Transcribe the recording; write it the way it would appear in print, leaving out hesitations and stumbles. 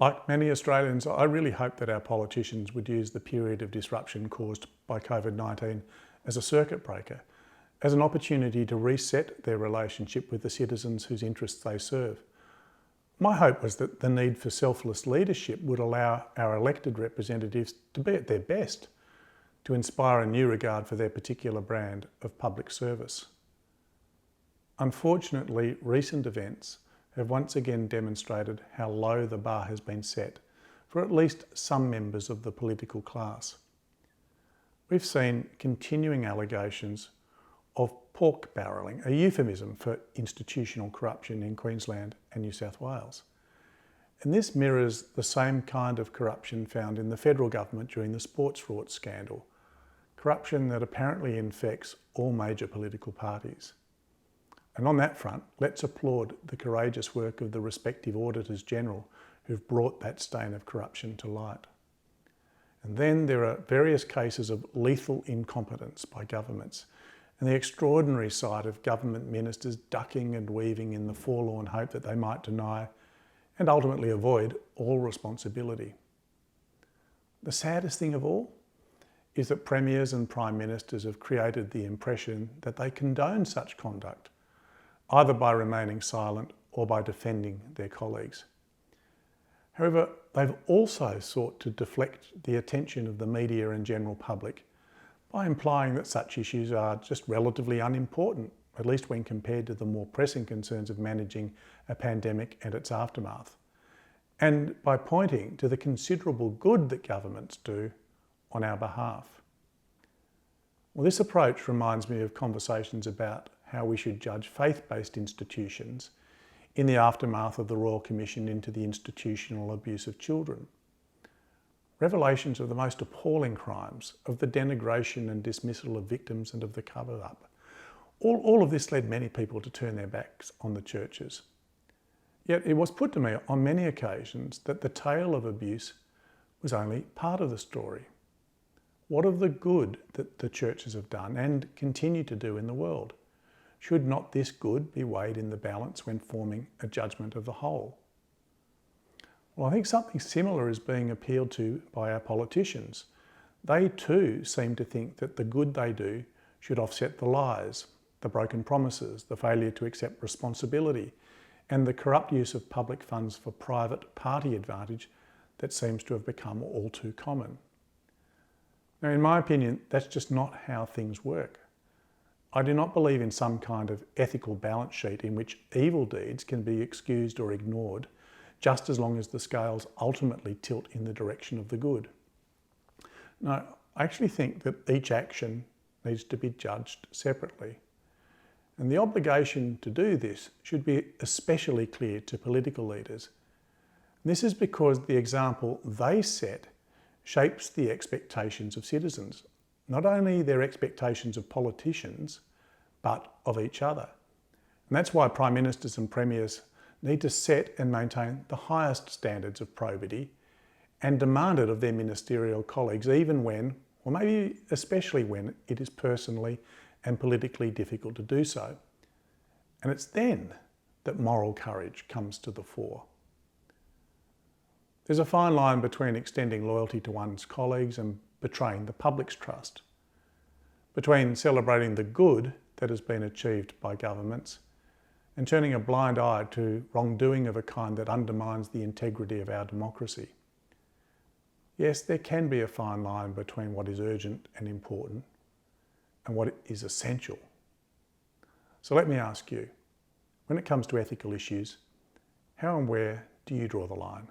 Like many Australians, I really hope that our politicians would use the period of disruption caused by COVID-19 as a circuit breaker, as an opportunity to reset their relationship with the citizens whose interests they serve. My hope was that the need for selfless leadership would allow our elected representatives to be at their best, to inspire a new regard for their particular brand of public service. Unfortunately, recent events have once again demonstrated how low the bar has been set for at least some members of the political class. We've seen continuing allegations of pork barrelling, a euphemism for institutional corruption in Queensland and New South Wales. And this mirrors the same kind of corruption found in the federal government during the sports fraud scandal, corruption that apparently infects all major political parties. And on that front, let's applaud the courageous work of the respective Auditors General who've brought that stain of corruption to light. And then there are various cases of lethal incompetence by governments and the extraordinary sight of government ministers ducking and weaving in the forlorn hope that they might deny and ultimately avoid all responsibility. The saddest thing of all is that premiers and prime ministers have created the impression that they condone such conduct, either by remaining silent or by defending their colleagues. However, they've also sought to deflect the attention of the media and general public by implying that such issues are just relatively unimportant, at least when compared to the more pressing concerns of managing a pandemic and its aftermath, and by pointing to the considerable good that governments do on our behalf. Well, this approach reminds me of conversations about how we should judge faith-based institutions in the aftermath of the Royal Commission into the institutional abuse of children. Revelations of the most appalling crimes, of the denigration and dismissal of victims and of the cover-up. All of this led many people to turn their backs on the churches. Yet it was put to me on many occasions that the tale of abuse was only part of the story. What of the good that the churches have done and continue to do in the world? Should not this good be weighed in the balance when forming a judgment of the whole? Well, I think something similar is being appealed to by our politicians. They too seem to think that the good they do should offset the lies, the broken promises, the failure to accept responsibility, and the corrupt use of public funds for private party advantage that seems to have become all too common. Now, in my opinion, that's just not how things work. I do not believe in some kind of ethical balance sheet in which evil deeds can be excused or ignored just as long as the scales ultimately tilt in the direction of the good. No, I actually think that each action needs to be judged separately. And the obligation to do this should be especially clear to political leaders. And this is because the example they set shapes the expectations of citizens. Not only their expectations of politicians, but of each other. And that's why prime ministers and premiers need to set and maintain the highest standards of probity and demand it of their ministerial colleagues, even when, or maybe especially when, it is personally and politically difficult to do so. And it's then that moral courage comes to the fore. There's a fine line between extending loyalty to one's colleagues and betraying the public's trust, between celebrating the good that has been achieved by governments and turning a blind eye to wrongdoing of a kind that undermines the integrity of our democracy. Yes, there can be a fine line between what is urgent and important and what is essential. So let me ask you, when it comes to ethical issues, how and where do you draw the line?